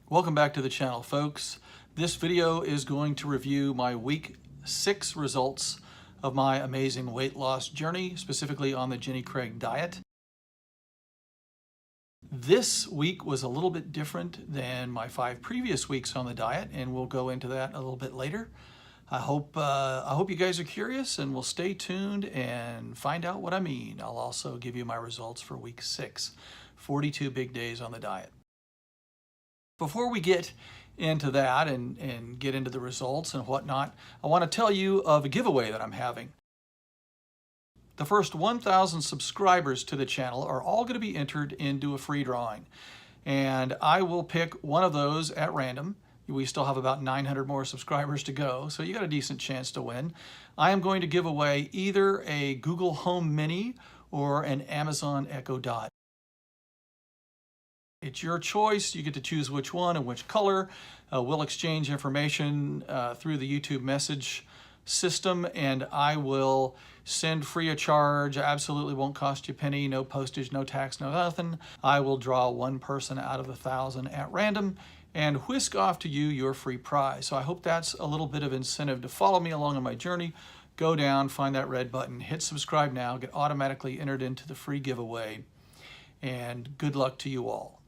Welcome back to the channel, folks. This video is going to review my week 6 results of my amazing weight loss journey, specifically on the Jenny Craig diet. This week was a little bit different than my 5 previous weeks on the diet, and we'll go into that a little bit later. I hope you guys are curious and will stay tuned and find out what I mean. I'll also give you my results for week 6, 42 big days on the diet. Before we get into that and get into the results and whatnot, I want to tell you of a giveaway that I'm having. The first 1,000 subscribers to the channel are all going to be entered into a free drawing. And I will pick one of those at random. We still have about 900 more subscribers to go, so you got a decent chance to win. I am going to give away either a Google Home Mini or an Amazon Echo Dot. It's your choice. You get to choose which one and which color. We'll exchange information through the YouTube message system, and I will send free of charge. Absolutely won't cost you a penny, no postage, no tax, no nothing. I will draw one person out of 1,000 at random and whisk off to you your free prize. So I hope that's a little bit of incentive to follow me along on my journey. Go down, find that red button, hit subscribe now, get automatically entered into the free giveaway, and good luck to you all.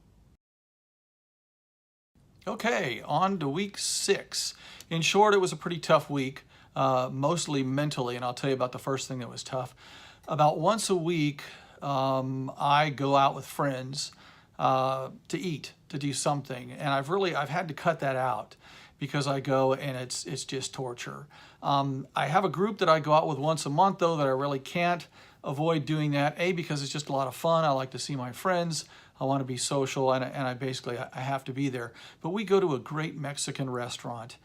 Okay, on to week 6. In short, it was a pretty tough week, mostly mentally, and I'll tell you about the first thing that was tough. About once a week, I go out with friends to eat, to do something, and I've had to cut that out because I go and it's just torture. I have a group that I go out with once a month, though, that I really can't avoid doing that. A, because it's just a lot of fun. I like to see my friends. I want to be social, and I have to be there. But we go to a great Mexican restaurant,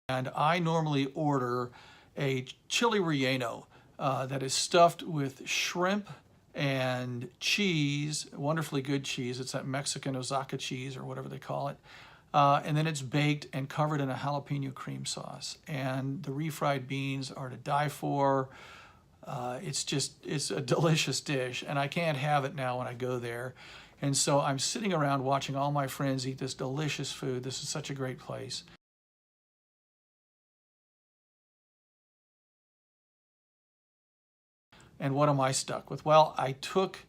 and I normally order a chili relleno that is stuffed with shrimp and cheese, wonderfully good cheese. It's that Mexican Oaxaca cheese or whatever they call it. And then it's baked and covered in a jalapeno cream sauce. And the refried beans are to die for. It's a delicious dish, and I can't have it now when I go there. And so I'm sitting around watching all my friends eat this delicious food. This is such a great place. And what am I stuck with? Well, I took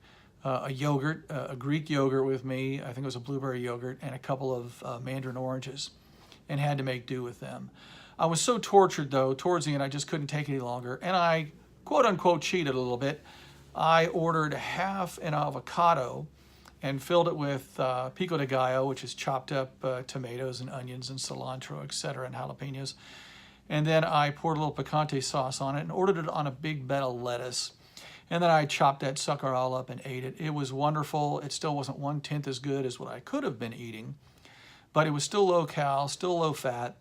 a yogurt, a Greek yogurt with me. I think it was a blueberry yogurt, and a couple of mandarin oranges, and had to make do with them. I was so tortured, though, towards the end, I just couldn't take it any longer, and I quote-unquote cheated a little bit. I ordered half an avocado and filled it with pico de gallo, which is chopped up tomatoes and onions and cilantro, etc., and jalapenos. And then I poured a little picante sauce on it and ordered it on a big bed of lettuce. And then I chopped that sucker all up and ate it. It was wonderful. It still wasn't 1/10 as good as what I could have been eating, but it was still low cal, still low fat.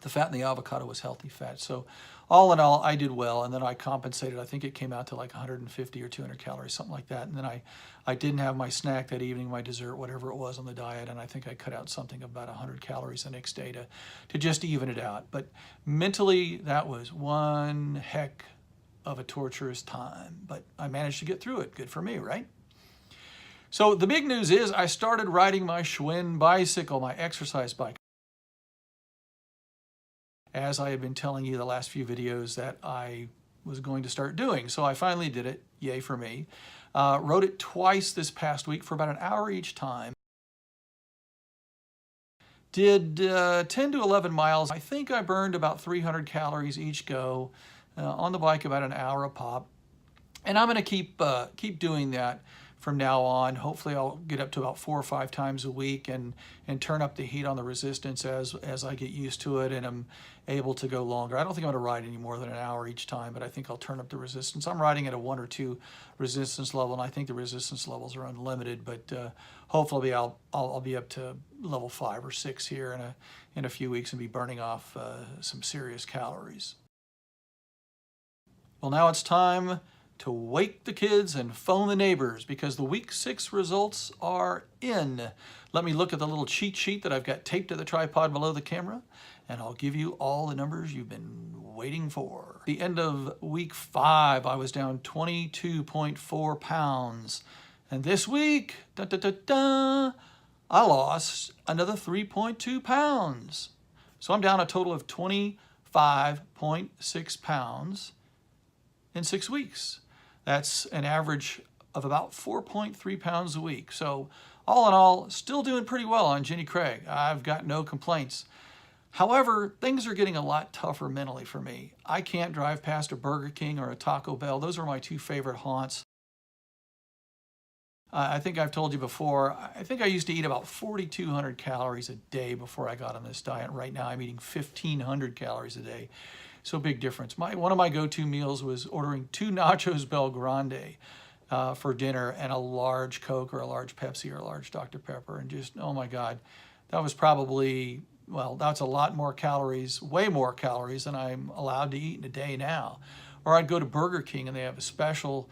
The fat in the avocado was healthy fat. So all in all, I did well, and then I compensated. I think it came out to like 150 or 200 calories, something like that. And then I didn't have my snack that evening, my dessert, whatever it was on the diet, and I think I cut out something about 100 calories the next day to just even it out. But mentally, that was one heck of a torturous time, but I managed to get through it. Good for me, right? So the big news is I started riding my Schwinn bicycle, my exercise bike, as I had been telling you the last few videos that I was going to start doing. So I finally did it. Yay for me. Rode it twice this past week for about an hour each time. Did 10 to 11 miles. I think I burned about 300 calories each go on the bike, about an hour a pop. And I'm going to keep doing that from now on. Hopefully I'll get up to about 4 or 5 times a week and turn up the heat on the resistance as I get used to it and I'm able to go longer. I don't think I'm going to ride any more than an hour each time, but I think I'll turn up the resistance. I'm riding at a 1 or 2 resistance level, and I think the resistance levels are unlimited, but hopefully I'll be up to level 5 or 6 here in a few weeks and be burning off some serious calories. Well, now it's time to wake the kids and phone the neighbors, because the week 6 results are in. Let me look at the little cheat sheet that I've got taped to the tripod below the camera, and I'll give you all the numbers you've been waiting for. At the end of week 5, I was down 22.4 pounds. And this week, I lost another 3.2 pounds. So I'm down a total of 25.6 pounds in 6 weeks. That's an average of about 4.3 pounds a week. So all in all, still doing pretty well on Jenny Craig. I've got no complaints. However, things are getting a lot tougher mentally for me. I can't drive past a Burger King or a Taco Bell. Those are my two favorite haunts. I think I've told you before, I think I used to eat about 4,200 calories a day before I got on this diet. Right now I'm eating 1,500 calories a day. So big difference. One of my go-to meals was ordering 2 Nachos Bel Grande for dinner and a large Coke or a large Pepsi or a large Dr. Pepper. And just, oh my God, that was probably, well, that's a lot more calories, way more calories than I'm allowed to eat in a day now. Or I'd go to Burger King and they have a special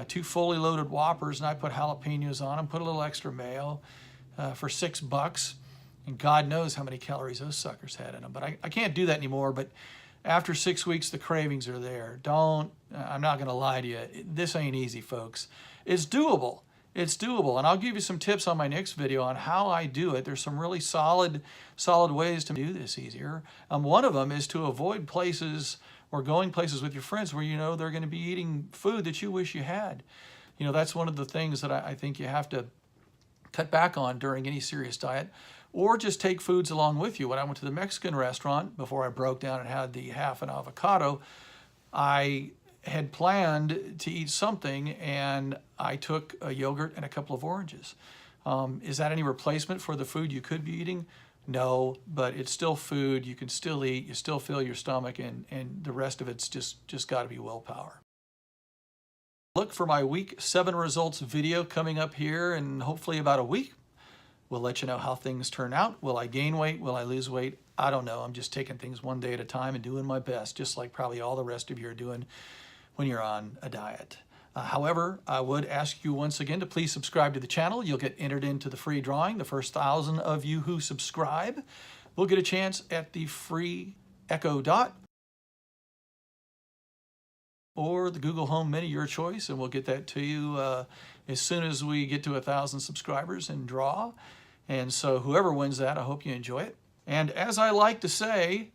2 fully loaded Whoppers, and I put jalapenos on them, put a little extra mayo for $6, and God knows how many calories those suckers had in them. But I can't do that anymore. But after 6 weeks, the cravings are there. I'm not going to lie to you. This ain't easy, folks. It's doable. It's doable, and I'll give you some tips on my next video on how I do it. There's some really solid ways to do this easier. One of them is to avoid places or going places with your friends where you know they're going to be eating food that you wish you had. You know, that's one of the things that I think you have to cut back on during any serious diet, or just take foods along with you. When I went to the Mexican restaurant, before I broke down and had the half an avocado, I had planned to eat something, and I took a yogurt and a couple of oranges. Is that any replacement for the food you could be eating? No, but it's still food. You can still eat. You still fill your stomach, and the rest of it's just got to be willpower. Look for my week 7 results video coming up here in hopefully about a week. We'll let you know how things turn out. Will I gain weight? Will I lose weight? I don't know. I'm just taking things one day at a time and doing my best, just like probably all the rest of you are doing when you're on a diet. However, I would ask you once again to please subscribe to the channel. You'll get entered into the free drawing. The first 1,000 of you who subscribe will get a chance at the free Echo Dot or the Google Home Mini, your choice, and we'll get that to you as soon as we get to 1,000 subscribers and draw. And so whoever wins that, I hope you enjoy it. And as I like to say,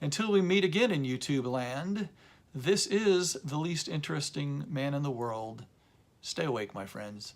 until we meet again in YouTube land, this is the least interesting man in the world. Stay awake, my friends.